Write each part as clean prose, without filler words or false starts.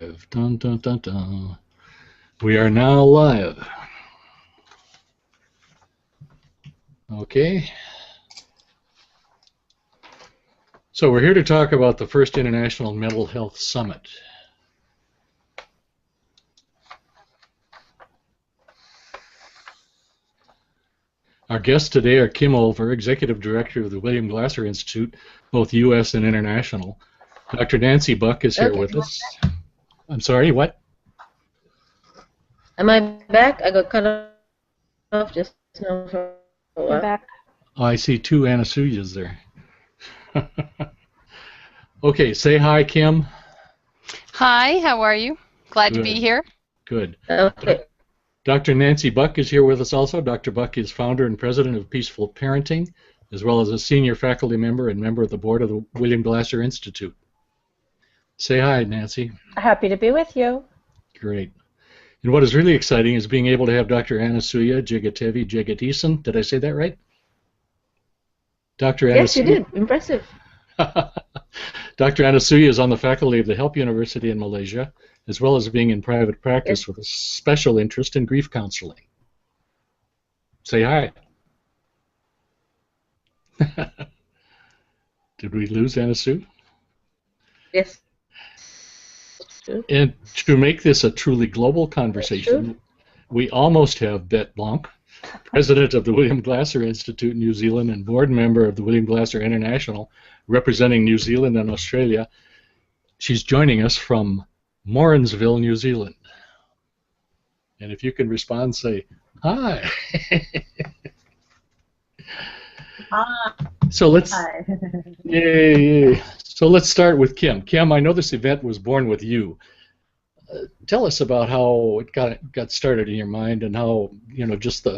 live. Dun, dun, dun, dun. We are now live. Okay. So we're here to talk about the first International Mental Health Summit. Our guests today are Kim Olver, Executive Director of the William Glasser Institute, both U.S. and international. Dr. Nancy Buck is here with us. I'm sorry, what? Am I back? I got cut off just now for a while. Back. Oh, I see two Anasuyas there. Okay, say hi, Kim. Hi, how are you? Glad to be here. Good. Okay. Dr. Nancy Buck is here with us also. Dr. Buck is founder and president of Peaceful Parenting, as well as a senior faculty member and member of the board of the William Glasser Institute. Say hi, Nancy. Happy to be with you. Great. And what is really exciting is being able to have Dr. Anasuya Jagatevi Jagadisan. Did I say that right? Dr. Yes, Anasuya. you did. Impressive. Dr. Anasuya is on the faculty of the Help University in Malaysia, as well as being in private practice with a special interest in grief counseling. Say hi. Did we lose Anasu? Yes. And to make this a truly global conversation, we almost have Bette Blanc, president of the William Glasser Institute New Zealand and board member of the William Glasser International, representing New Zealand and Australia. She's joining us from Morrinsville, New Zealand. And if you can respond, say, hi. Hi. So let's, yay. So let's start with Kim. Kim, I know this event was born with you. Tell us about how it got started in your mind and how,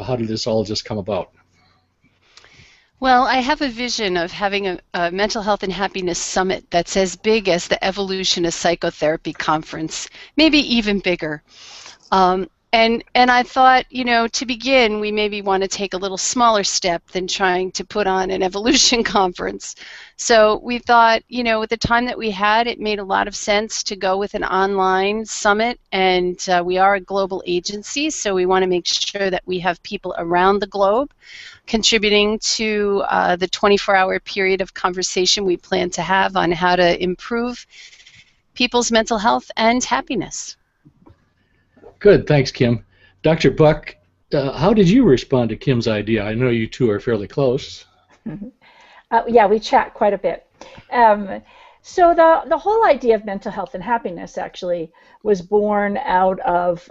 how did this all just come about? Well, I have a vision of having a mental health and happiness summit that's as big as the Evolution of Psychotherapy conference, maybe even bigger. And I thought, to begin, we maybe want to take a little smaller step than trying to put on an evolution conference. So we thought, with the time that we had, it made a lot of sense to go with an online summit. And we are a global agency, so we want to make sure that we have people around the globe contributing to the 24-hour period of conversation we plan to have on how to improve people's mental health and happiness. Good, thanks, Kim. Dr. Buck, how did you respond to Kim's idea? I know you two are fairly close. Yeah, we chat quite a bit. So the whole idea of mental health and happiness actually was born out of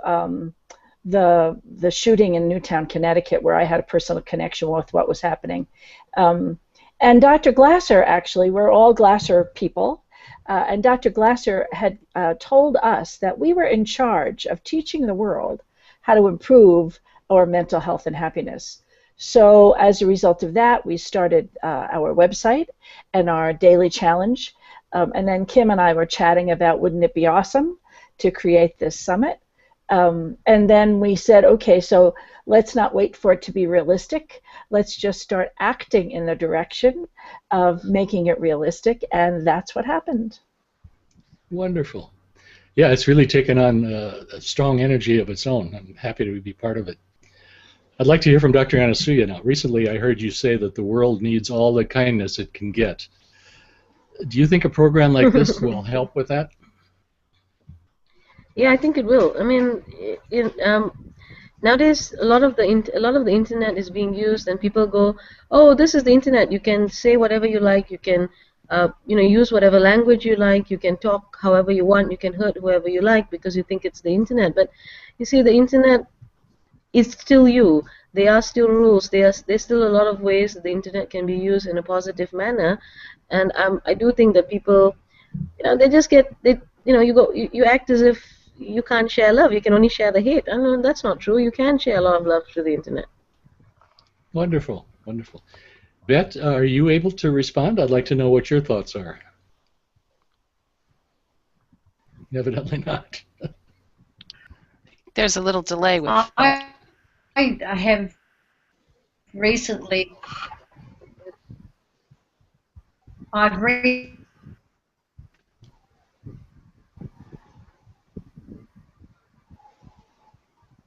the shooting in Newtown, Connecticut, where I had a personal connection with what was happening. And Dr. Glasser, actually, we're all Glasser people. And Dr. Glasser had told us that we were in charge of teaching the world how to improve our mental health and happiness. So as a result of that, we started our website and our daily challenge. And then Kim and I were chatting about, wouldn't it be awesome to create this summit? And then we said, okay, so let's not wait for it to be realistic. Let's just start acting in the direction of making it realistic, and that's what happened. Wonderful. Yeah, it's really taken on a strong energy of its own. I'm happy to be part of it. I'd like to hear from Dr. Anasuya now. Recently, I heard you say that the world needs all the kindness it can get. Do you think a program like this will help with that? Yeah, I think it will. I mean, nowadays a lot of the internet is being used, and people go, "Oh, this is the internet. You can say whatever you like. You can, use whatever language you like. You can talk however you want. You can hurt whoever you like because you think it's the internet." But you see, the internet is still you. There are still rules. There's still a lot of ways that the internet can be used in a positive manner, and I do think that people, they just you act as if you can't share love. You can only share the hate. And that's not true. You can share a lot of love through the internet. Wonderful, wonderful. Bette, are you able to respond? I'd like to know what your thoughts are. Evidently not. There's a little delay with I have recently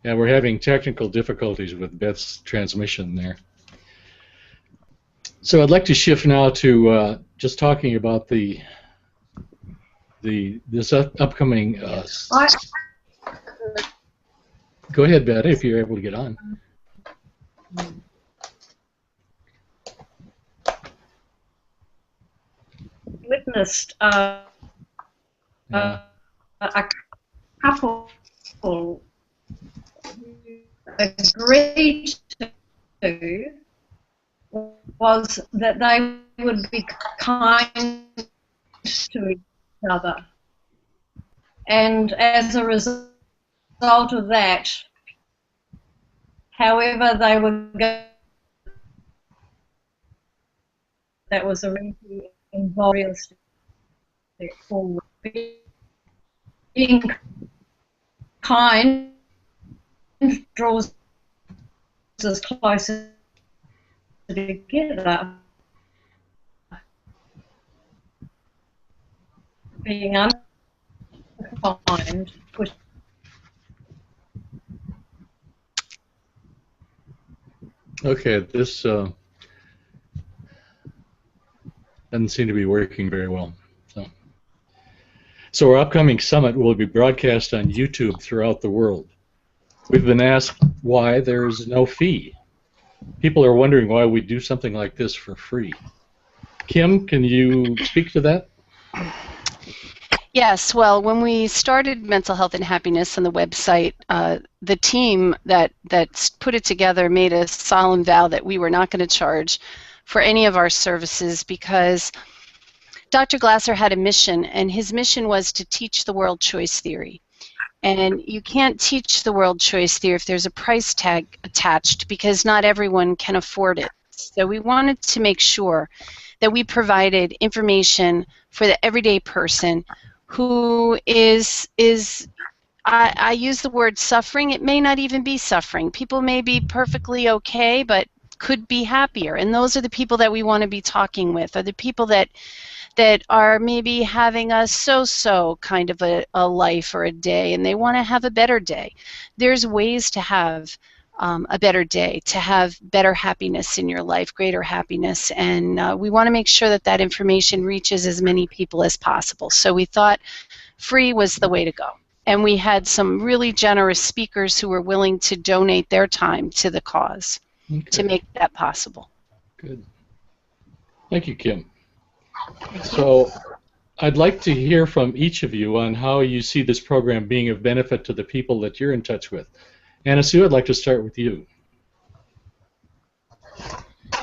Yeah, we're having technical difficulties with Beth's transmission there. So I'd like to shift now to just talking about this upcoming. Go ahead, Beth, if you're able to get on. Witnessed a couple agreed to was that they would be kind to each other, and as a result of that, however they were going, that was a really involved step forward. Being kind draws us closer together. Being unkind, which Okay, this doesn't seem to be working very well. So our upcoming summit will be broadcast on YouTube throughout the world. We've been asked why there is no fee. People are wondering why we do something like this for free. Kim, can you speak to that? Yes, well, when we started Mental Health and Happiness on the website, the team that put it together made a solemn vow that we were not going to charge for any of our services because Dr. Glasser had a mission, and his mission was to teach the world choice theory. And you can't teach the world choice theory if there's a price tag attached because not everyone can afford it. So we wanted to make sure that we provided information for the everyday person who is I use the word suffering. It may not even be suffering. People may be perfectly okay, but could be happier. And those are the people that we want to be talking with, are the people that are maybe having a so-so kind of a life or a day, and they want to have a better day. There's ways to have a better day, to have better happiness in your life, greater happiness, and we want to make sure that that information reaches as many people as possible. So we thought free was the way to go. And we had some really generous speakers who were willing to donate their time to the cause to make that possible. Good. Thank you, Kim. So I'd like to hear from each of you on how you see this program being of benefit to the people that you're in touch with. Anna Sue, I'd like to start with you.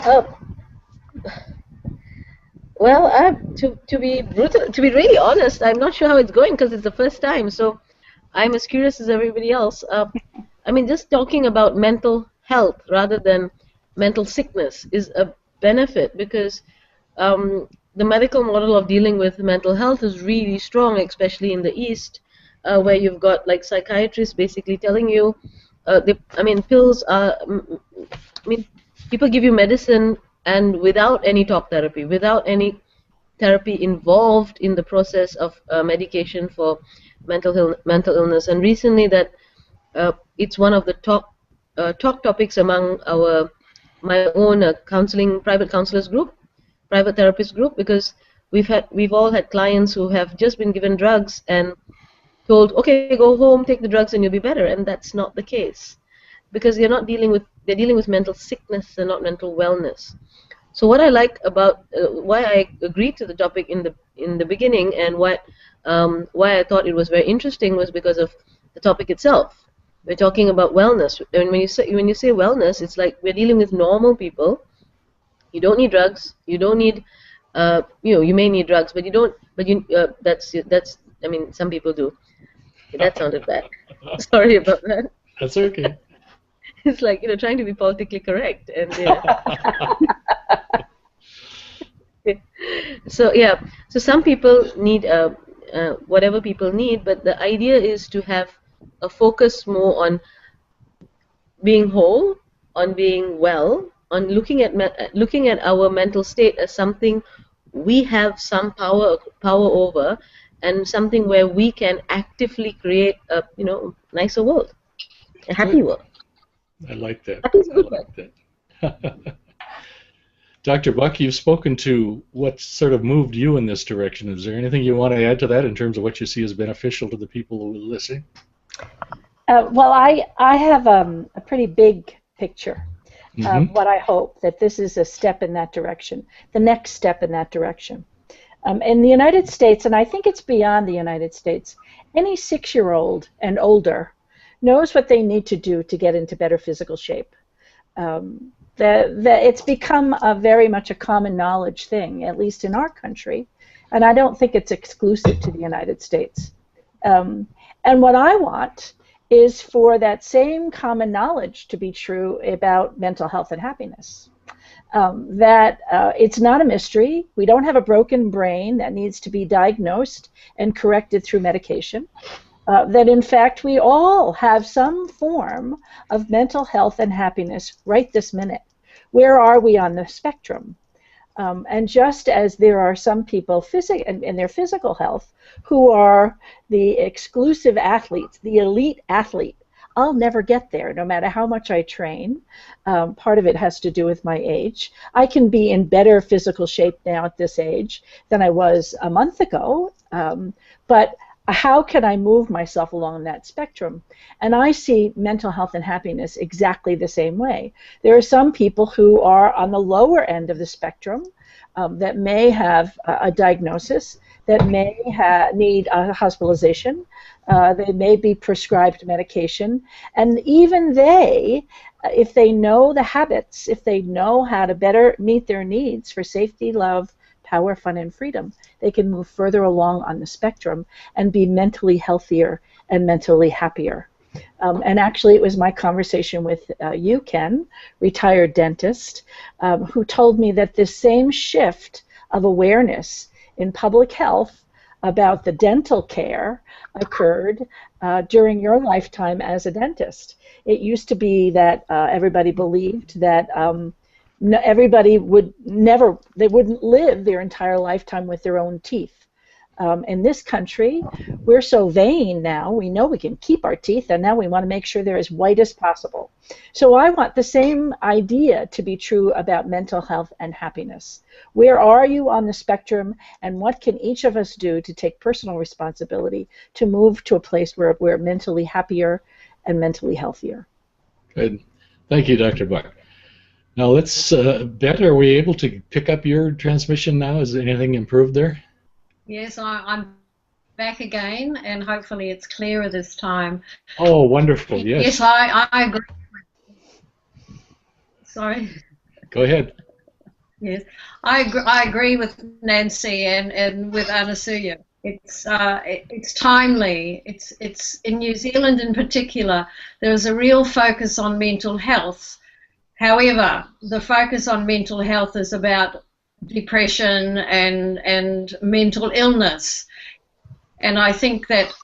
Well, to be really honest, I'm not sure how it's going because it's the first time. So I'm as curious as everybody else. I mean, just talking about mental health rather than mental sickness is a benefit because the medical model of dealing with mental health is really strong, especially in the East, where you've got like psychiatrists basically telling you, pills are, people give you medicine and without any talk therapy, without any therapy involved in the process of medication for mental illness. And recently that it's one of the talk topics among my own private counselors group, private therapist group, because we've all had clients who have just been given drugs and told, okay, go home, take the drugs and you'll be better, and that's not the case because they're dealing with mental sickness and not mental wellness. So what I like about why I agreed to the topic in the beginning and why I thought it was very interesting was because of the topic itself. We're talking about wellness, and when you say wellness, it's like we're dealing with normal people. You don't need drugs. You don't need, you may need drugs, but you don't. But that's. I mean, some people do. That sounded bad. Sorry about that. That's okay. It's like trying to be politically correct, and so yeah. So some people need whatever people need, but the idea is to have a focus more on being whole, on being well, on looking at our mental state as something we have some power over, and something where we can actively create a nicer world. A happy world. I like that. Happy is a I good word. like that. Dr. Buck, you've spoken to what sort of moved you in this direction. Is there anything you want to add to that in terms of what you see as beneficial to the people who are listening? Well, I have a pretty big picture of what I hope that this is a step in that direction, the next step in that direction. In the United States, and I think it's beyond the United States, any 6-year-old and older knows what they need to do to get into better physical shape. It's become very much a common knowledge thing, at least in our country, and I don't think it's exclusive to the United States. And what I want is for that same common knowledge to be true about mental health and happiness. That it's not a mystery. We don't have a broken brain that needs to be diagnosed and corrected through medication. That in fact we all have some form of mental health and happiness right this minute. Where are we on the spectrum? And just as there are some people in their physical health who are the exclusive athletes, the elite athlete, I'll never get there no matter how much I train. Part of it has to do with my age. I can be in better physical shape now at this age than I was a month ago, but how can I move myself along that spectrum? And I see mental health and happiness exactly the same way. There are some people who are on the lower end of the spectrum that may have a diagnosis, that may need a hospitalization, they may be prescribed medication, and even they, if they know the habits, if they know how to better meet their needs for safety, love, power, fun, and freedom, they can move further along on the spectrum and be mentally healthier and mentally happier. And actually, it was my conversation with you, Ken, retired dentist, who told me that this same shift of awareness in public health about the dental care occurred during your lifetime as a dentist. It used to be that everybody believed that everybody wouldn't live their entire lifetime with their own teeth. In this country, we're so vain now, we know we can keep our teeth, and now we want to make sure they're as white as possible. So I want the same idea to be true about mental health and happiness. Where are you on the spectrum, and what can each of us do to take personal responsibility to move to a place where we're mentally happier and mentally healthier? Good. Thank you, Dr. Buck. Now let's, Bet, are we able to pick up your transmission now? Is anything improved there? Yes, I'm back again, and hopefully it's clearer this time. Oh, wonderful, yes. Yes, I agree. Sorry? Go ahead. Yes, I agree with Nancy and with Anasuya. It's timely. It's in New Zealand in particular, there's a real focus on mental health. However, the focus on mental health is about depression and mental illness, and I think that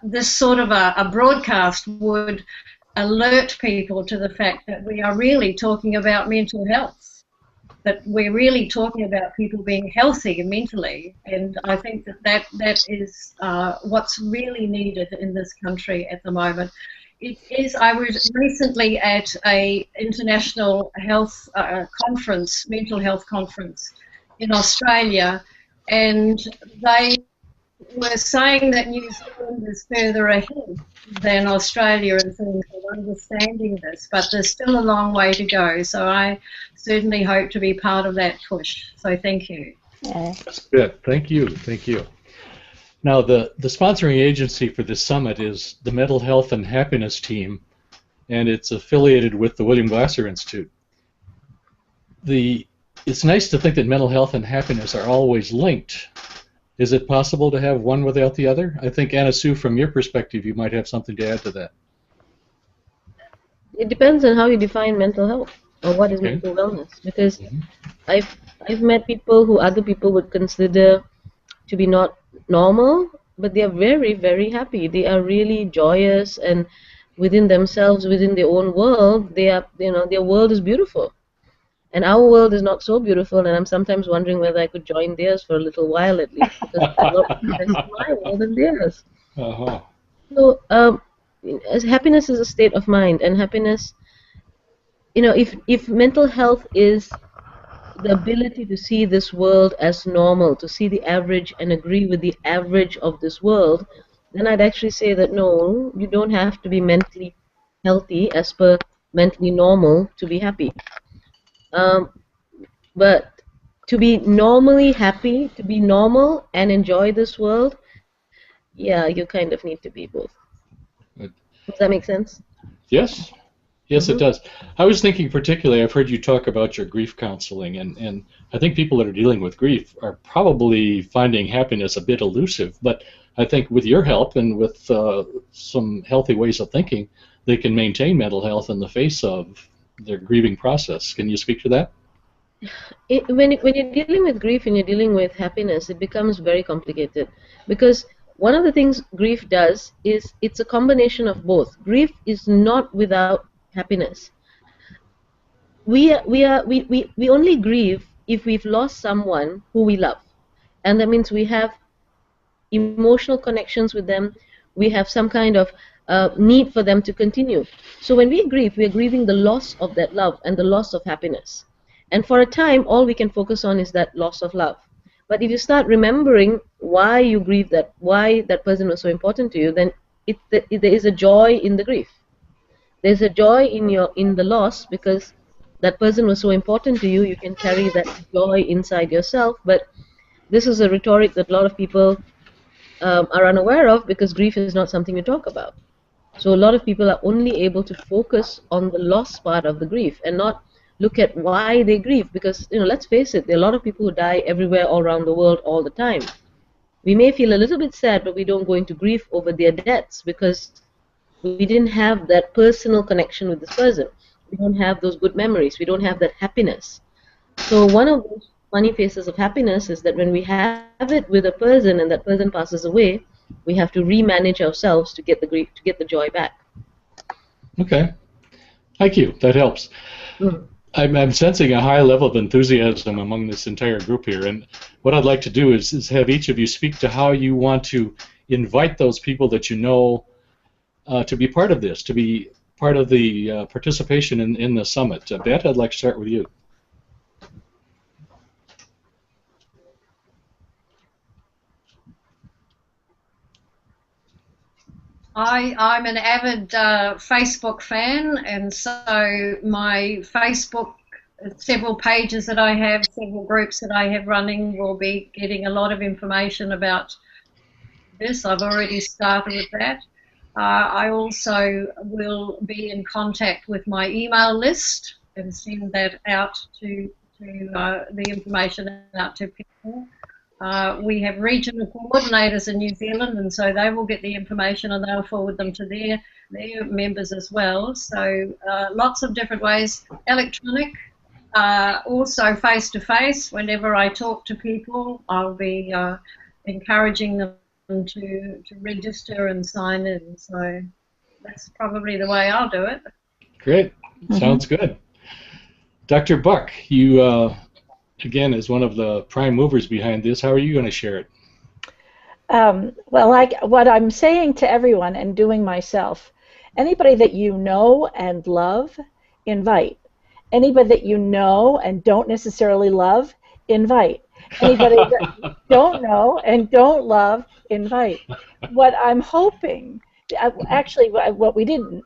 this sort of a broadcast would alert people to the fact that we are really talking about mental health, that we're really talking about people being healthy mentally, and I think that is what's really needed in this country at the moment. It is. I was recently at a international health conference, mental health conference in Australia, and they were saying that New Zealand is further ahead than Australia in terms of understanding this, but there's still a long way to go. So I certainly hope to be part of that push. So thank you. That's good. Thank you. Thank you. Now, the sponsoring agency for this summit is the Mental Health and Happiness Team, and it's affiliated with the William Glasser Institute. It's nice to think that mental health and happiness are always linked. Is it possible to have one without the other? I think, Anna Sue, from your perspective, you might have something to add to that. It depends on how you define mental health or what is mental wellness. Because I've met people who other people would consider to be not normal, but they are very, very happy. They are really joyous, and within themselves, within their own world, they are, their world is beautiful. And our world is not so beautiful, and I'm sometimes wondering whether I could join theirs for a little while at least, because I love my world and theirs. Uh-huh. So happiness is a state of mind, and happiness, if mental health is the ability to see this world as normal, to see the average and agree with the average of this world, then I'd actually say that no, you don't have to be mentally healthy as per mentally normal to be happy. Um, but to be normally happy, to be normal and enjoy this world, yeah, you kind of need to be both. Good. Does that make sense? Yes. Yes, it Mm-hmm. does. I was thinking particularly, I've heard you talk about your grief counseling, and I think people that are dealing with grief are probably finding happiness a bit elusive, but I think with your help and with some healthy ways of thinking, they can maintain mental health in the face of their grieving process. Can you speak to that? When you're dealing with grief and you're dealing with happiness, it becomes very complicated, because one of the things grief does is it's a combination of both. Grief is not without happiness. We only grieve if we've lost someone who we love, and that means we have emotional connections with them. We have some kind of need for them to continue. So when we grieve, we are grieving the loss of that love and the loss of happiness. And for a time, all we can focus on is that loss of love. But if you start remembering why you grieve, that why that person was so important to you, then there is a joy in the grief. There's a joy in the loss, because that person was so important to you. You can carry that joy inside yourself. But this is a rhetoric that a lot of people are unaware of, because grief is not something you talk about. So a lot of people are only able to focus on the loss part of the grief and not look at why they grieve. Because, let's face it, there are a lot of people who die everywhere all around the world all the time. We may feel a little bit sad, but we don't go into grief over their deaths because we didn't have that personal connection with this person. We don't have those good memories. We don't have that happiness. So one of those funny faces of happiness is that when we have it with a person and that person passes away, we have to remanage ourselves to get the grief, to get the joy back. Okay. Thank you. That helps. Mm. I'm sensing a high level of enthusiasm among this entire group here, and what I'd like to do is have each of you speak to how you want to invite those people that you know to be part of this, to be part of the participation in the summit. Beth, I'd like to start with you. I'm an avid Facebook fan, and so my Facebook, several pages that I have, several groups that I have running, will be getting a lot of information about this. I've already started with that. I also will be in contact with my email list and send that out to the information out to people. We have regional coordinators in New Zealand, and so they will get the information and they'll forward them to their members as well. So lots of different ways. Electronic, also face-to-face. Whenever I talk to people, I'll be encouraging them to register and sign in. So that's probably the way I'll do it. Great. Sounds good. Dr. Buck, you again, as one of the prime movers behind this, how are you going to share it? Well, what I'm saying to everyone and doing myself, anybody that you know and love, invite. Anybody that you know and don't necessarily love, invite. Anybody that you don't know and don't love, invite. What I'm hoping, actually, what we didn't,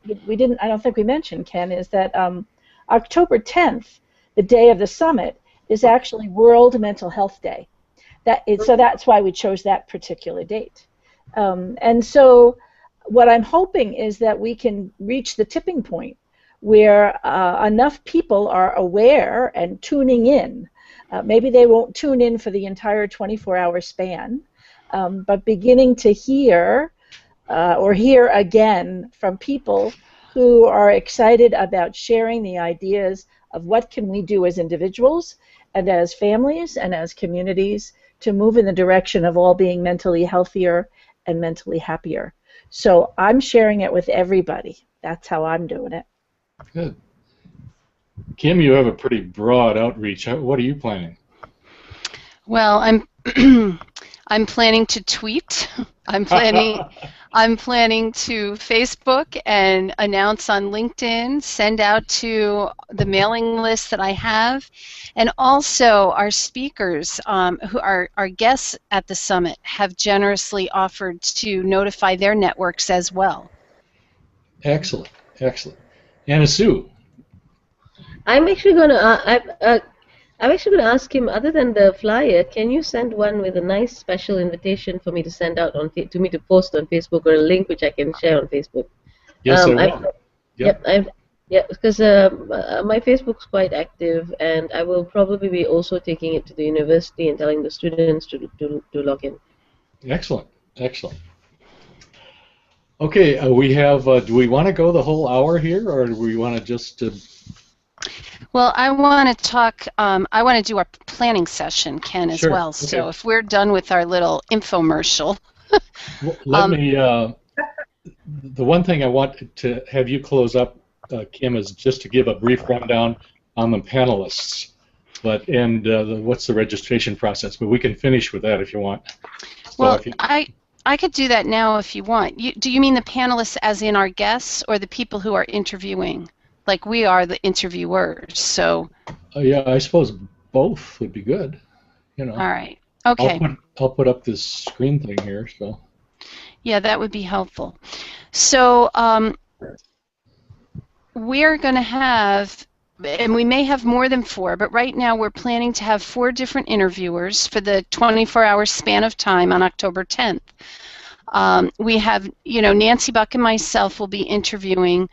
I don't think we mentioned, Ken, is that October 10th, the day of the summit, is actually World Mental Health Day. So that's why we chose that particular date. And so what I'm hoping is that we can reach the tipping point where enough people are aware and tuning in. Maybe they won't tune in for the entire 24-hour span, but beginning to hear or hear again from people who are excited about sharing the ideas of what can we do as individuals and as families and as communities to move in the direction of all being mentally healthier and mentally happier. So I'm sharing it with everybody. That's how I'm doing it. Good. Kim, you have a pretty broad outreach. What are you planning? Well, I'm I'm planning to tweet I'm planning. I'm planning to Facebook and announce on LinkedIn, send out to the mailing list that I have, and also our speakers, who are our guests at the summit, have generously offered to notify their networks as well. Excellent, excellent. Anna Sue. I'm actually gonna I'm actually gonna ask him. Other than the flyer, can you send one with a nice special invitation for me to send out to me to post on Facebook, or a link which I can share on Facebook? Yes, I I've, will. Yep. Because my Facebook's quite active, and I will probably be also taking it to the university and telling the students to log in. Excellent, excellent. Okay, we have. Do we want to go the whole hour here, or do we want to just? Well, I want to talk. I want to do our planning session, Ken, as Sure. well. Okay. So if we're done with our little infomercial, Well, let me. The one thing I want to have you close up, Kim, is just to give a brief rundown on the panelists, and what's the registration process. But we can finish with that if you want. Well, I could do that now if you want. Do you mean the panelists as in our guests, or the people who are interviewing? Like we are the interviewers, so. Yeah, I suppose both would be good. You know. All right. Okay. I'll put up this screen thing here. So. Yeah, that would be helpful. So we're going to have, and we may have more than 4, but right now we're planning to have 4 different interviewers for the 24-hour span of time on October 10th. We have, Nancy Buck and myself will be interviewing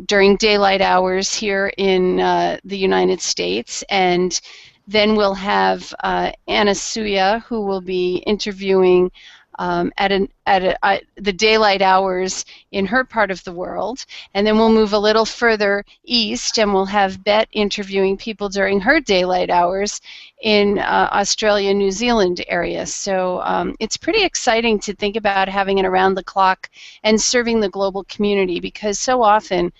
during daylight hours here in the United States, and then we'll have Anna Suya, who will be interviewing at the daylight hours in her part of the world, and then we'll move a little further east, and we'll have Bet interviewing people during her daylight hours in Australia, New Zealand area. So it's pretty exciting to think about having an around-the-clock and serving the global community, because so often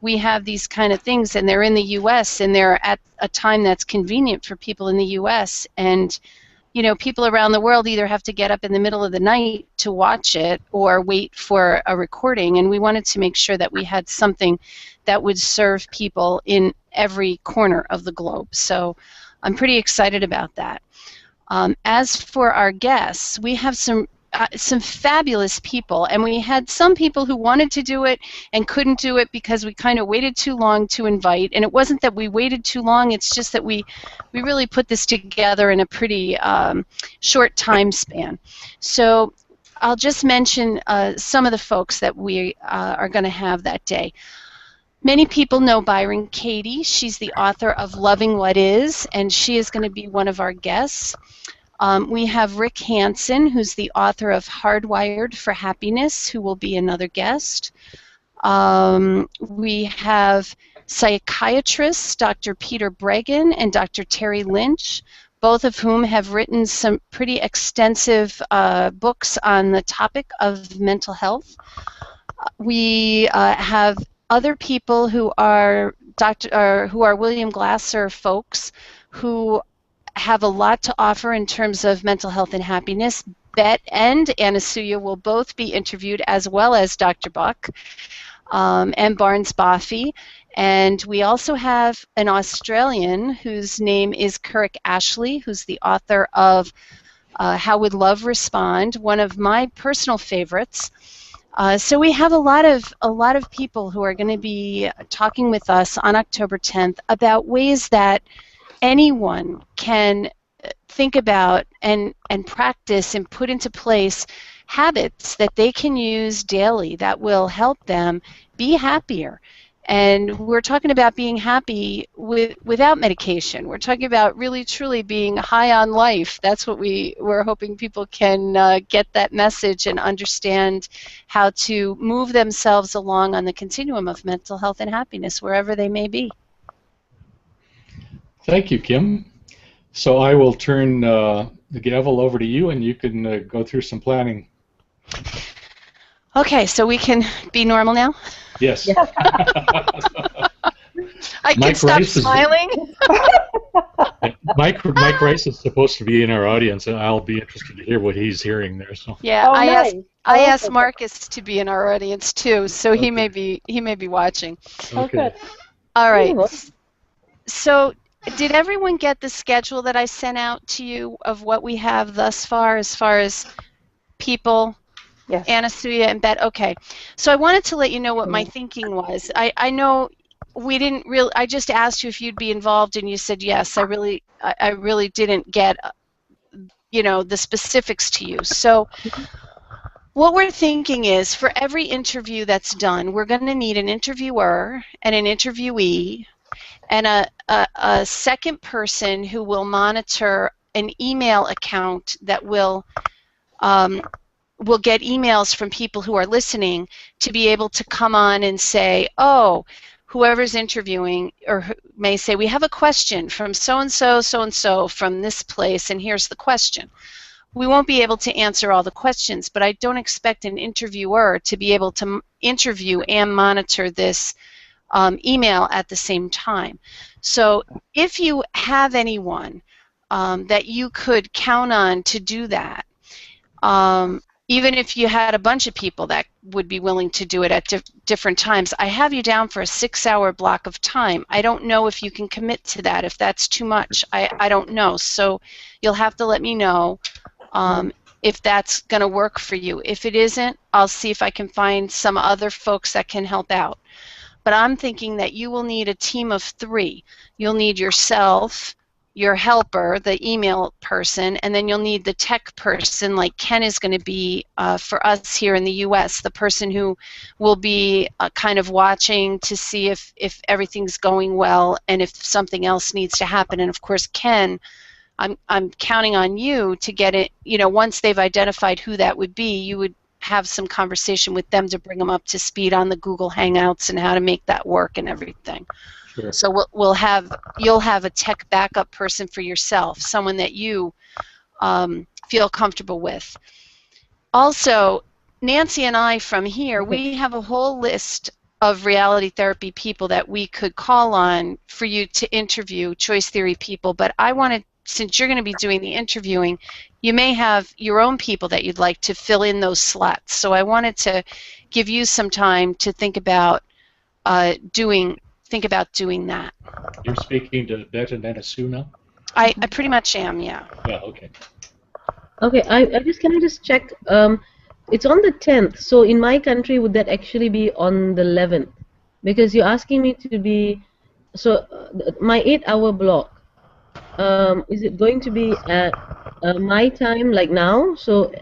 we have these kind of things, and they're in the U.S., and they're at a time that's convenient for people in the U.S., and people around the world either have to get up in the middle of the night to watch it or wait for a recording, and we wanted to make sure that we had something that would serve people in every corner of the globe. So I'm pretty excited about that. As for our guests, we have some fabulous people, and we had some people who wanted to do it and couldn't do it because we kind of waited too long to invite. And it wasn't that we waited too long, it's just that we really put this together in a pretty short time span. So I'll just mention some of the folks that we are going to have that day. Many people know Byron Katie. She's the author of Loving What Is, and she is going to be one of our guests. We have Rick Hansen, who's the author of Hardwired for Happiness, who will be another guest. We have psychiatrists Dr. Peter Bregan and Dr. Terry Lynch, both of whom have written some pretty extensive books on the topic of mental health. We have other people who are William Glasser folks who have a lot to offer in terms of mental health and happiness. Bet and Anna Suya will both be interviewed, as well as Dr. Buck and Barnes Boffey. And we also have an Australian whose name is Kirk Ashley, who's the author of How Would Love Respond, one of my personal favorites. So we have a lot of people who are going to be talking with us on October 10th about ways that anyone can think about and practice and put into place habits that they can use daily that will help them be happier. And we're talking about being happy without medication. We're talking about really truly being high on life. That's what we're hoping people can get that message and understand how to move themselves along on the continuum of mental health and happiness wherever they may be. Thank you, Kim. So I will turn the gavel over to you, and you can go through some planning. Okay, so we can be normal now? Yes. I can stop smiling. Mike Rice is supposed to be in our audience, and I'll be interested to hear what he's hearing there. So Yeah, Oh, I nice. asked Okay. Marcus to be in our audience too, so he may be watching. Oh, okay. good. All right. Oh, So, did everyone get the schedule that I sent out to you of what we have thus far as people? Yes. Anasuya and Bet. Okay. So I wanted to let you know what my thinking was. I know we didn't really. I just asked you if you'd be involved, and you said yes. I really didn't get the specifics to you. So what we're thinking is for every interview that's done, we're going to need an interviewer and an interviewee and a second person who will monitor an email account that will get emails from people who are listening to be able to come on and say, oh, whoever's interviewing may say, we have a question from so-and-so, so-and-so from this place, and here's the question. We won't be able to answer all the questions, but I don't expect an interviewer to be able to interview and monitor this email at the same time. So if you have anyone that you could count on to do that, even if you had a bunch of people that would be willing to do it at different times, I have you down for a 6-hour block of time. I don't know if you can commit to that. If that's too much, I don't know. So you'll have to let me know if that's going to work for you. If it isn't, I'll see if I can find some other folks that can help out. But I'm thinking that you will need a team of 3. You'll need yourself, your helper, the email person, and then you'll need the tech person like Ken is going to be for us here in the U.S., the person who will be kind of watching to see if everything's going well and if something else needs to happen. And of course, Ken, I'm counting on you to get it, once they've identified who that would be, you would have some conversation with them to bring them up to speed on the Google Hangouts and how to make that work and everything. Sure. So you'll have a tech backup person for yourself, someone that you feel comfortable with. Also, Nancy and I from here, we have a whole list of reality therapy people that we could call on for you to interview, choice theory people, but I wanted, since you're going to be doing the interviewing, you may have your own people that you'd like to fill in those slots. So I wanted to give you some time to think about doing that. You're speaking to Bet and Anasu now? I pretty much am, yeah. Yeah, okay. okay. Can I just check? It's on the 10th. So in my country, would that actually be on the 11th? Because you're asking me to be. So my 8-hour block. Is it going to be at my time, like now? So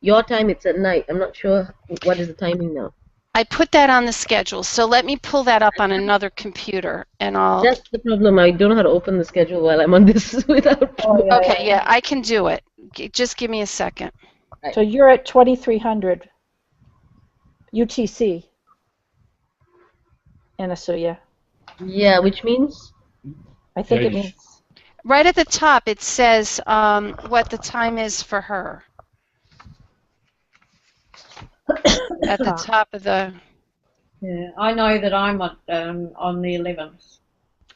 your time, it's at night. I'm not sure what is the timing now. I put that on the schedule, so let me pull that up on another computer, and I'll... That's the problem. I don't know how to open the schedule while I'm on this without... Okay, yeah, I can do it. Just give me a second. So you're at 2300 UTC, Anasuya. Yeah, which means? I think Yeah, it means... Right at the top, it says what the time is for her. At the top of the... Yeah, I know that I'm on the 11th.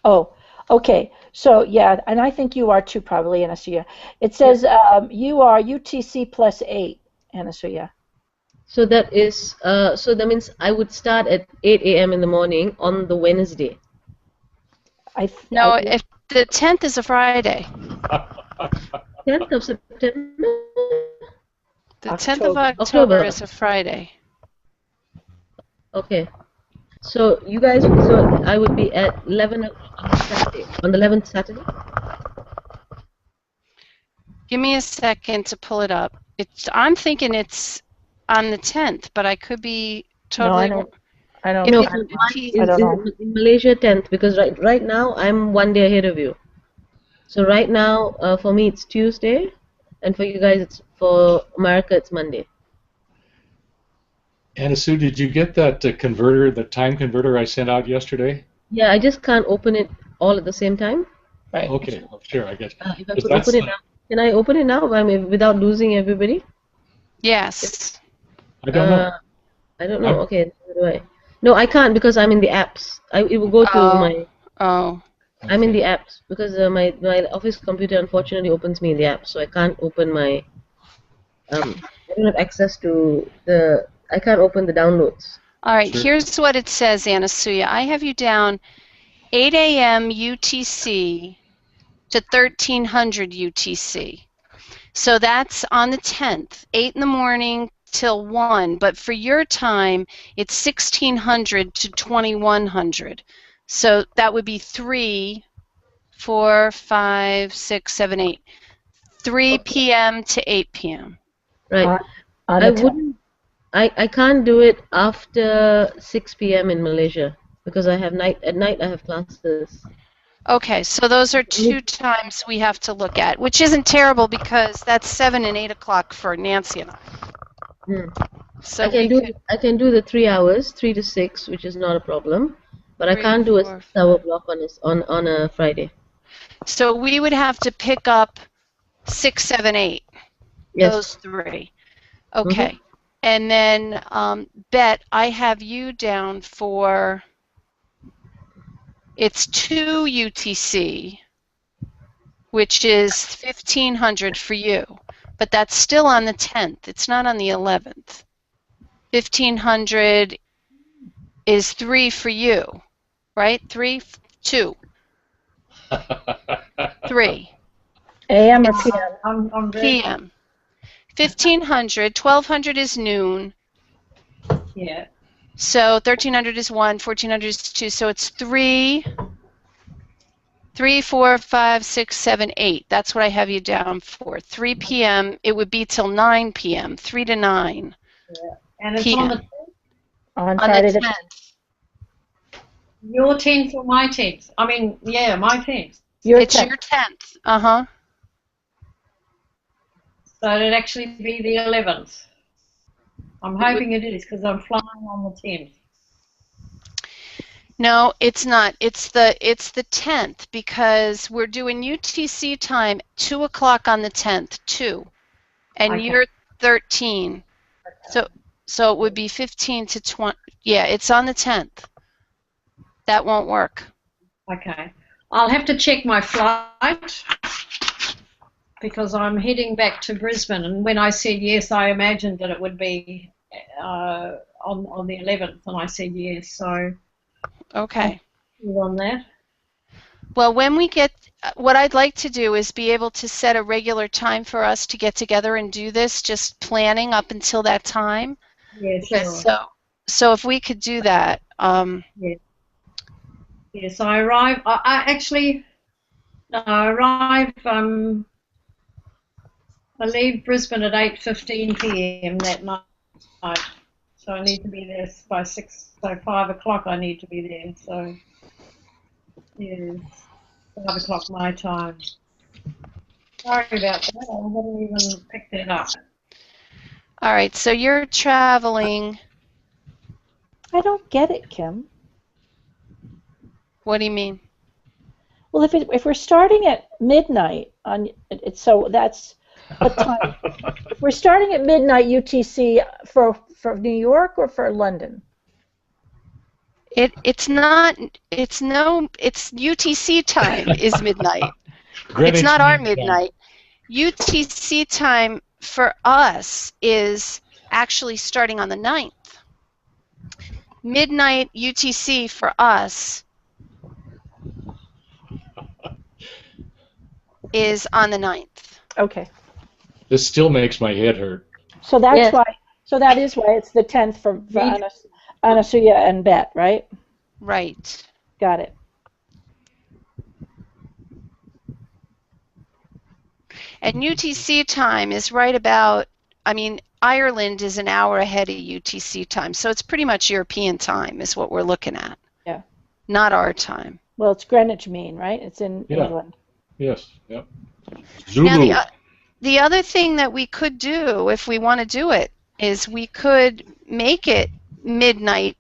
Oh, okay. So, yeah, and I think you are too, probably, Anasuya. It says you are UTC +8, Anasuya. So that is, so that means I would start at 8 a.m. in the morning on the Wednesday. No, if the 10th is a Friday. 10th of September? The 10th of October is a Friday. Okay. So you guys, so I would be at 11 on Saturday, on the 11th Saturday? Give me a second to pull it up. I'm thinking it's on the 10th, but I could be totally... No, I don't No, know. in Malaysia 10th, because right now I'm 1 day ahead of you. So right now, for me it's Tuesday, and for you guys, for America, it's Monday. Anasu, did you get that converter, the time converter I sent out yesterday? Yeah, I just can't open it all at the same time. Right. Okay, well, sure, I guess. If I could open it now. Can I open it now without losing everybody? Yes. I don't know. I don't know. Okay, how do I? No, I can't because I'm in the apps. It will go to my... Oh. I'm in Okay. the apps because my office computer unfortunately opens me in the app, so I can't open my I don't have access to the. I can't open the downloads. All right, Sure. here's what it says, Anasuya. I have you down 8 a.m. UTC to 1300 UTC. So that's on the 10th, 8 in the morning till 1. But for your time, it's 1600 to 2100. So that would be 3, 4, 5, 6, 7, 8. 3 Okay. p.m. to 8 p.m. Right. On I the 10th. wouldn't. I can't do it after 6 p.m. in Malaysia because I have at night I have classes. Okay, so those are two times we have to look at, which isn't terrible because that's 7 and 8 o'clock for Nancy and I. Hmm. So we could I can do the 3 hours, 3 to 6, which is not a problem, but I 3, can't do a 4, 6 hour 5. block on a Friday. So we would have to pick up 6, 7, 8. Those Yes. 3. Mm-hmm. Okay. And then, Bet, I have you down for, it's 2 UTC, which is 1500 for you. But that's still on the 10th. It's not on the 11th. 1500 is 3 for you, right? 3, 2, 3. AM or It's PM? I'm very PM. 1500, 1200 is noon. yeah. So 1300 is 1, 1400 is 2. So it's 3, 4, 5, 6, 7, 8. That's what I have you down for. 3 p.m. It would be till 9 p.m. 3 to 9 And it's on p.m. the On on the Friday the 10th. your 10th or my 10th. I mean, yeah, my 10th. Your It's 10th. your 10th. Uh-huh. So it'd actually be the 11th. I'm hoping it is because I'm flying on the 10th. No, it's not. It's the 10th because we're doing UTC time 2 o'clock on the 10th, 2. And Okay. you're 13. So it would be 15 to 20. Yeah, it's on the 10th. That won't work. Okay. I'll have to check my flight because I'm heading back to Brisbane. And when I said yes, I imagined that it would be on the 11th, and I said yes. So Okay. on that. Well, when we get, what I'd like to do is be able to set a regular time for us to get together and do this, just planning up until that time. Yeah, sure. So if we could do that. Yes, I arrive. I actually arrive. I leave Brisbane at 8:15 p.m. that night, so I need to be there by 6. So 5 o'clock I need to be there. So yes, 5 o'clock my time. Sorry about that. I haven't even picked it up. All right, so you're traveling. I don't get it, Kim. What do you mean? Well, if we're starting at midnight so that's what time? If we're starting at midnight UTC for New York or for London? It's UTC time is midnight. Greenwich It's not our Mean Time. midnight. UTC time for us is actually starting on the 9th. Midnight UTC for us is on the 9th. Okay. This still makes my head hurt. So that's Yes. why. So that is why it's the 10th for Anasuya and Bet, right? Right. Got it. And UTC time is right about, I mean, Ireland is an hour ahead of UTC time, so it's pretty much European time is what we're looking at. Yeah. Not our time. Well, it's Greenwich Mean, right? It's in England. Yes. Yep. Zulu. Now, the other thing that we could do, if we want to do it, is we could make it midnight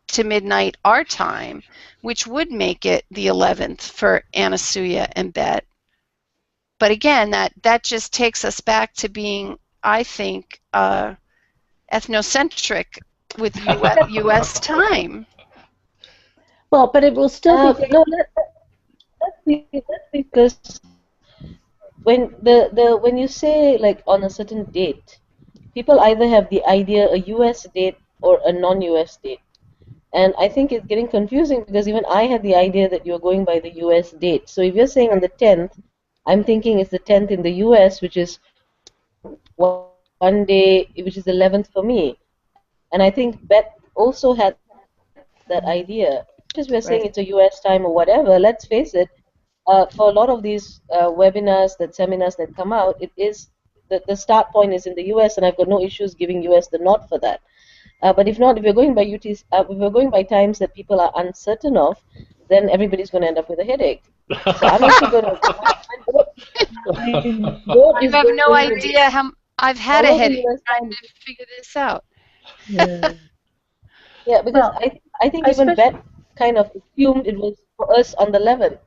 to midnight our time, which would make it the 11th for Anasuya and Bet. But again, that just takes us back to being, I think, ethnocentric with U.S. time. Well, but it will still be. No, that's because when you say like on a certain date, people either have the idea a US date or a non-US date. And I think it's getting confusing because even I had the idea that you're going by the US date. So if you're saying on the 10th, I'm thinking it's the 10th in the US, which is one day, which is the 11th for me. And I think Beth also had that idea. Just we're saying it's a US time or whatever, let's face it, for a lot of these seminars that come out, it is the start point is in the US, and I've got no issues giving US the nod for that. But if not, if you're going by UTs, if you're going by times that people are uncertain of, then everybody's going to end up with a headache. So I'm actually going to. I have no idea how. I've had a headache trying to figure this out. Yeah, yeah, because I think even Beth kind of assumed it was for us on the 11th.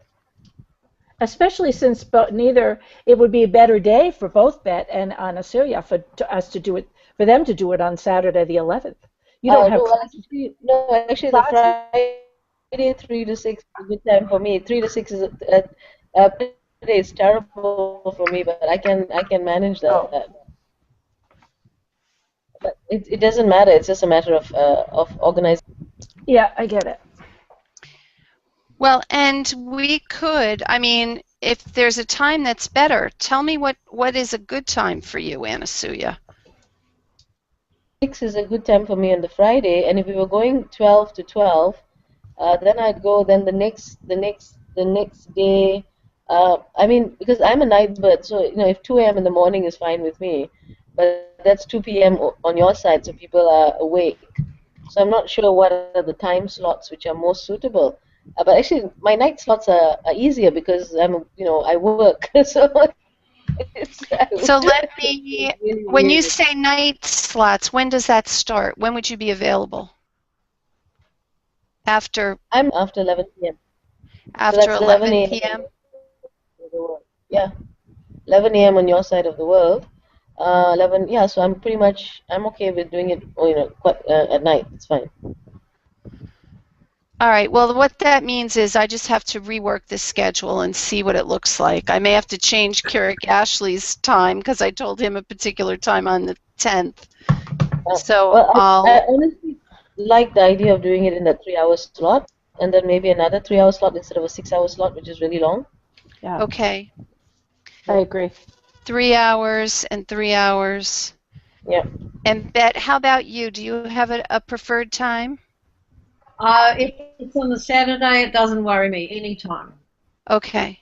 Especially since it would be a better day for both Bet and Anasuya for them to do it on Saturday the 11th. You don't have actually the Friday 3 to 6 is a good time for me. 3 to 6 is it's terrible for me, but I can manage that. Oh. But it doesn't matter. It's just a matter of organizing. Yeah, I get it. Well, and we could, I mean, if there's a time that's better, tell me what is a good time for you, Anasuya. 6 is a good time for me on the Friday, and if we were going 12 to 12, then I'd go. Then the next day. I mean, because I'm a night bird, so if 2 a.m. in the morning is fine with me, but that's 2 p.m. on your side, so people are awake. So I'm not sure what are the time slots which are most suitable. But actually, my night slots are easier because I work. So let me. When you say night slots, when does that start? When would you be available? I'm after 11 p.m. After 11 p.m. Yeah, 11 a.m. on your side of the world. 11. Yeah, so I'm okay with doing it. At night. It's fine. All right, well, what that means is I just have to rework this schedule and see what it looks like. I may have to change Keurig Ashley's time because I told him a particular time on the 10th. I honestly like the idea of doing it in that 3-hour slot, and then maybe another 3-hour slot instead of a 6-hour slot, which is really long. Yeah. Okay. I agree. 3 hours and 3 hours. Yeah. And Bet, how about you? Do you have a preferred time? If it's on the Saturday, it doesn't worry me anytime. Okay.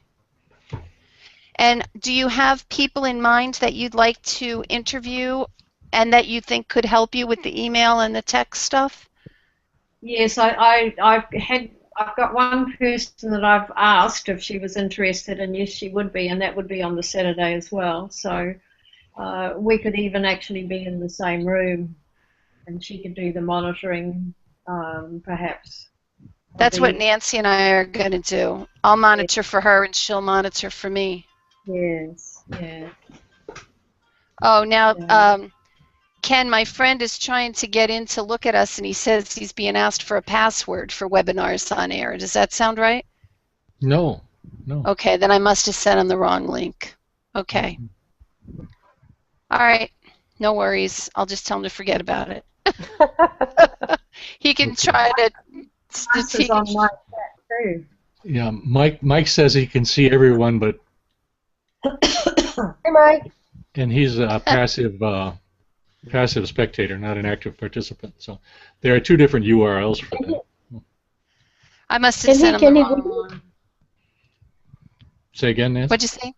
And do you have people in mind that you'd like to interview and that you think could help you with the email and the text stuff? Yes, I've got one person that I've asked if she was interested, and yes, she would be, and that would be on the Saturday as well. So we could even actually be in the same room, and she could do the monitoring, perhaps. That's what Nancy and I are going to do. I'll monitor for her, and she'll monitor for me. Yes, yeah. Oh, now, Ken, my friend is trying to get in to look at us, and he says he's being asked for a password for webinars on air. Does that sound right? No. Okay, then I must have sent him the wrong link. Okay. All right, no worries. I'll just tell him to forget about it. He can try to teach. On my chat too. Yeah, Mike says he can see everyone, but Hey, Mike. and he's a passive spectator, not an active participant. So there are two different URLs for that. I must have sent him the wrong one. Say again, Nancy? What'd you say?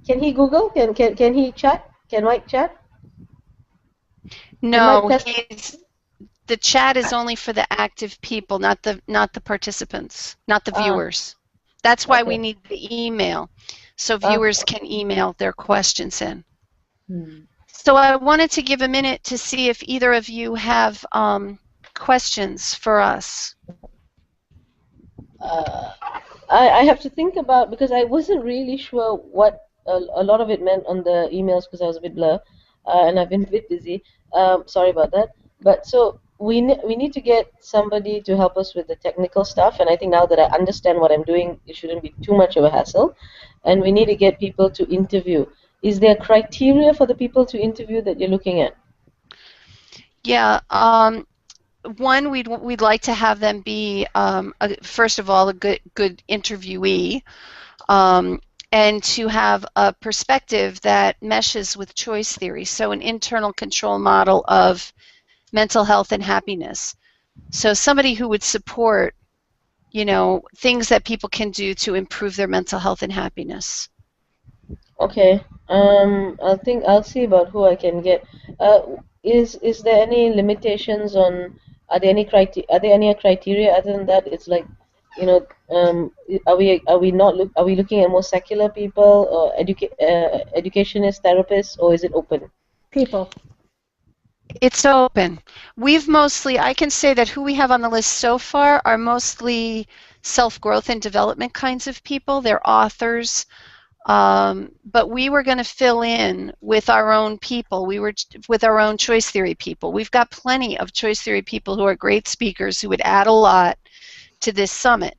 Can he Google? Can he chat? Can Mike chat? No, the chat is only for the active people, not the participants, not the viewers. That's why we need the email, so viewers can email their questions in. So I wanted to give a minute to see if either of you have questions for us. I have to think about, because I wasn't really sure what a lot of it meant on the emails because I was a bit blur and I've been a bit busy. Sorry about that. But so we need to get somebody to help us with the technical stuff, and I think now that I understand what I'm doing, it shouldn't be too much of a hassle. And we need to get people to interview. Is there criteria for the people to interview that you're looking at? Yeah. One, we'd like to have them be first of all a good interviewee, and to have a perspective that meshes with choice theory. So an internal control model of mental health and happiness. So somebody who would support, things that people can do to improve their mental health and happiness. Okay. I'll see about who I can get. Is there any limitations on? Are there any criteria other than that? It's like, are we looking at more secular people or educationists, therapists, or is it open? People. It's open. I can say that who we have on the list so far are mostly self-growth and development kinds of people. They're authors. But we were going to fill in with our own people. With our own choice theory people. We've got plenty of choice theory people who are great speakers who would add a lot to this summit.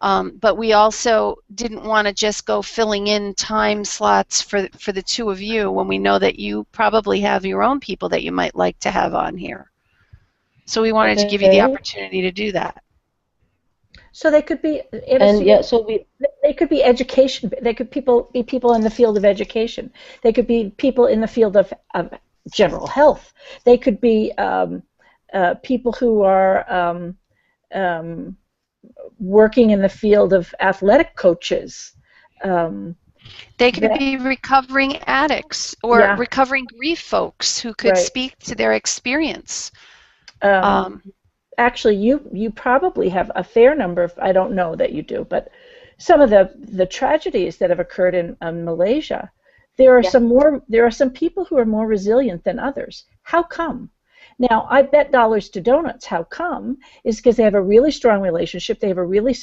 But we also didn't want to just go filling in time slots for the two of you when we know that you probably have your own people that you might like to have on here. So we wanted to give you the opportunity to do that. So they could be, they could be education. They could be people in the field of education. They could be people in the field of general health. They could be people who are working in the field of athletic coaches. They could be recovering addicts or recovering grief folks who could speak to their experience. Actually, you probably have a fair number of, I don't know that you do, but some of the tragedies that have occurred in Malaysia, there are some people who are more resilient than others. How come? Now, I bet dollars to donuts. How come? Is because they have a really strong relationship, they have a really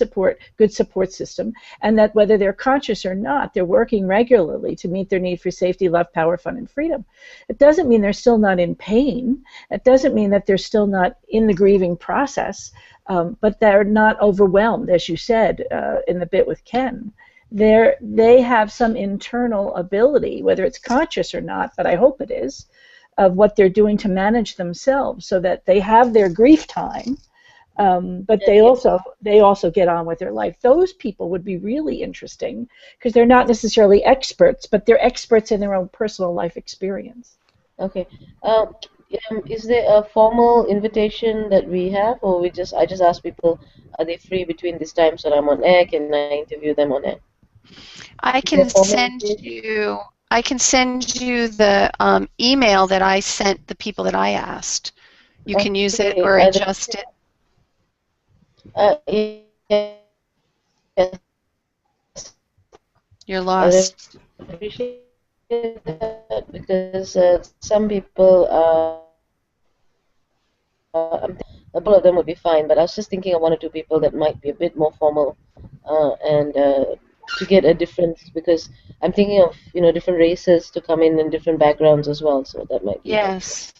good support system, and that whether they're conscious or not, they're working regularly to meet their need for safety, love, power, fun, and freedom. It doesn't mean they're still not in pain. It doesn't mean that they're still not in the grieving process, but they're not overwhelmed, as you said in the bit with Ken. They have some internal ability, whether it's conscious or not, but I hope it is, of what they're doing to manage themselves so that they have their grief time, but they also get on with their life. Those people would be really interesting because they're not necessarily experts, but they're experts in their own personal life experience. Okay. Is there a formal invitation that we have, or I just ask people, are they free between this time so that I'm on air? Can I interview them on air? I can send you the email that I sent the people that I asked. You can use it or adjust it. Yes. You're lost. I appreciate that because some people, a couple of them would be fine, but I was just thinking of one or two people that might be a bit more formal and to get a difference, because I'm thinking of different races to come in and different backgrounds as well, so that might be yes.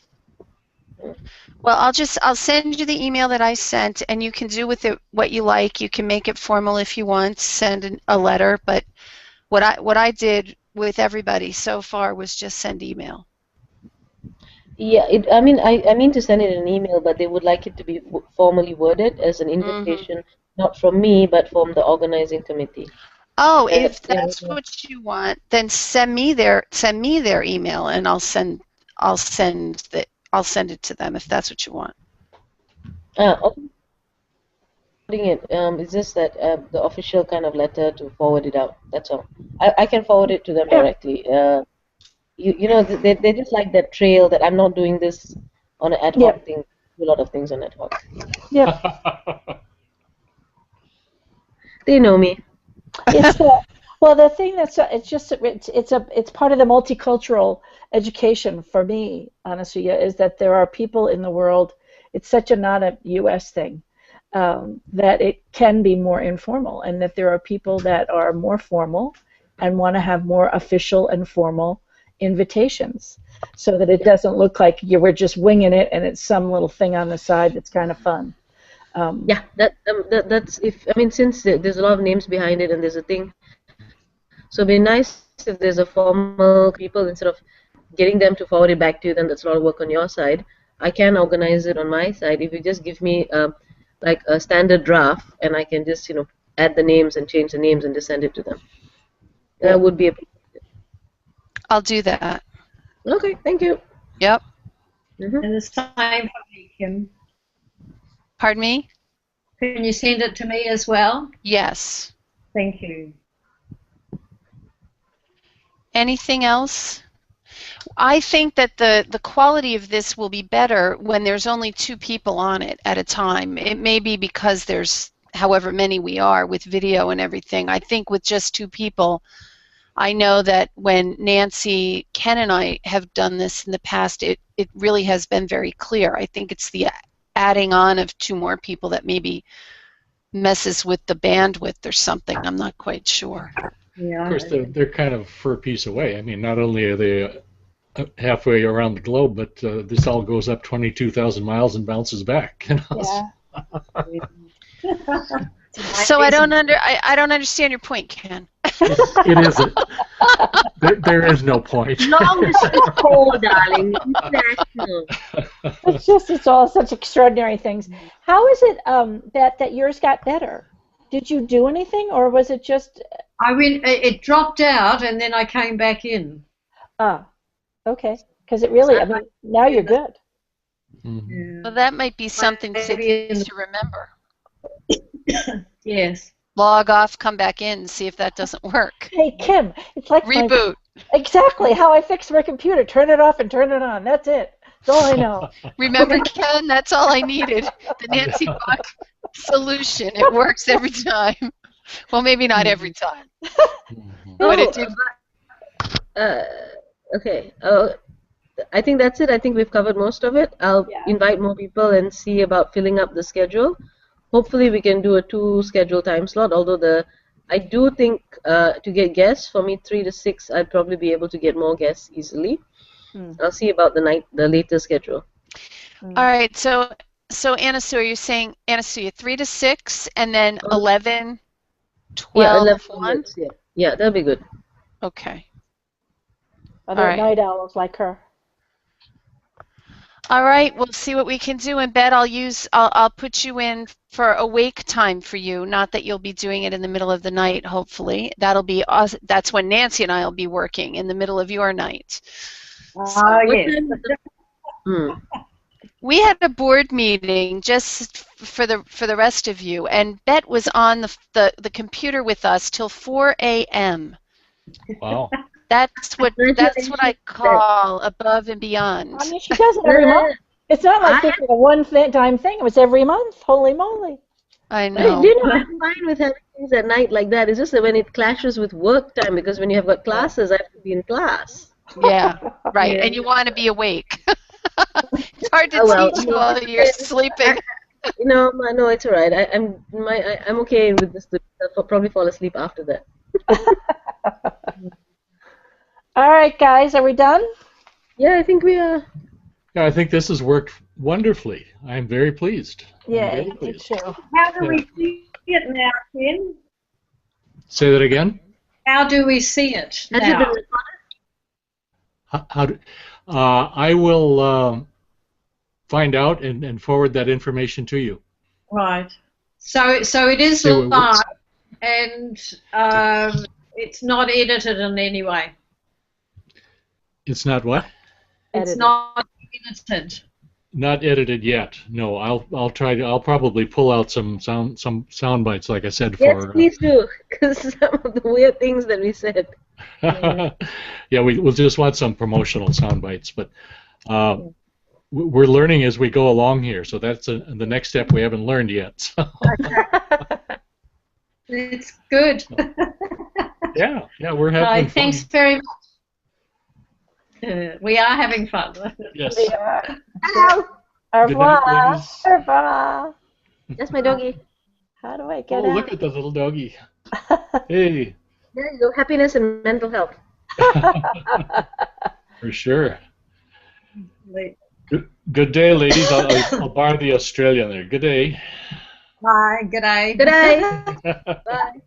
Well, I'll send you the email that I sent, and you can do with it what you like. You can make it formal if you want, send a letter, but what I did with everybody so far was just send email. Yeah, I mean to send it in an email, but they would like it to be formally worded as an invitation, not from me, but from the organizing committee. Oh, if that's what you want, then send me their email, and I'll send it to them if that's what you want. Okay. It's just that the official kind of letter to forward it out. That's all. I can forward it to them directly. They just like that trail that I'm not doing this on an ad hoc thing. Do a lot of things on ad hoc. Yeah. They know me. Well, the thing it's part of the multicultural education for me, Anasuya, is that there are people in the world. It's such not a U.S. thing that it can be more informal, and that there are people that are more formal and want to have more official and formal invitations, so that it doesn't look like you were just winging it and it's some little thing on the side that's kind of fun. Yeah, that's if I mean since there's a lot of names behind it and there's a thing, so it'd be nice if there's a formal people instead of getting them to forward it back to you. Then that's a lot of work on your side. I can organize it on my side if you just give me like a standard draft, and I can just add the names and change the names and just send it to them. That would be I'll do that. okay. Thank you. Yep. And the same for me, Kim. Pardon me? Can you send it to me as well? Yes. Thank you. Anything else? I think that the quality of this will be better when there's only 2 people on it at a time. It may be because there's however many we are with video and everything. I think with just 2 people, I know that when Nancy, Ken, and I have done this in the past, it really has been very clear. I think it's the adding on of 2 more people that maybe messes with the bandwidth or something. I'm not quite sure. Yeah. Of course, they're kind of for a piece away. I mean, not only are they halfway around the globe, but this all goes up 22,000 miles and bounces back. So I don't understand your point, Ken. It isn't. There is no point. Long distance call, darling. International. It's all such extraordinary things. How is it that yours got better? Did you do anything, or was it just? It dropped out, and then I came back in. Ah, okay. Because it really, I mean, now you're good. Mm-hmm. Well, that might be something to remember. Yes. Log off, come back in, see if that doesn't work. Hey, Kim, it's like reboot. Exactly how I fix my computer. Turn it off and turn it on. That's it. That's all I know. Remember, Ken, that's all I needed. The Nancy Buck solution. It works every time. Well, maybe not every time. But it did. Okay. I think that's it. I think we've covered most of it. I'll invite more people and see about filling up the schedule. Hopefully we can do a 2 schedule time slot, although I do think to get guests, for me 3 to 6, I'd probably be able to get more guests easily. I'll see about the later schedule. All right, so Anna Sue, you're saying, Anna Sue, 3 to 6, and then 11, 12, 11, 1? Yeah, that'll be good. Okay. Other night owls like her. All right, we'll see what we can do. And Bet, I'll put you in for awake time for you. Not that you'll be doing it in the middle of the night. Hopefully, that's when Nancy and I will be working in the middle of your night. Yes. We had a board meeting just for the rest of you, and Bet was on the computer with us till 4 a.m. Wow. That's what I call above and beyond. I mean, she does it every month. It's not like this is a one-time thing. It was every month. Holy moly! I know. I'm fine with having things at night like that. It's just that when it clashes with work time, because when you have got classes, I have to be in class. Yeah, right. And you want to be awake. It's hard to teach while you're sleeping. No, it's all right. I'm okay with this. I'll probably fall asleep after that. All right, guys, are we done? Yeah, I think we are. Yeah, I think this has worked wonderfully. I'm very pleased. Yeah, me too. How do we see it now, Ken? Say that again? How do we see it now? Has it been recorded? I will find out and forward that information to you. Right. So it is live, and it's not edited in any way. It's not what? It's not edited. Not edited yet. No, I'll try to. I'll probably pull out some sound bites, like I said. Yes, please do, because some of the weird things that we said. Yeah, we'll just want some promotional sound bites, but we're learning as we go along here. So that's the next step we haven't learned yet. So. It's good. Yeah, we're having fun. Thanks very much. We are having fun. Yes. We are. Hello. Au revoir. Au revoir. That's my doggy. How do I get Oh, out? look at the little doggy. Hey. There you go. Happiness and mental health. For sure. Good day, ladies. I'll borrow the Australian there. Good day. Bye. Good day. Good day. Bye.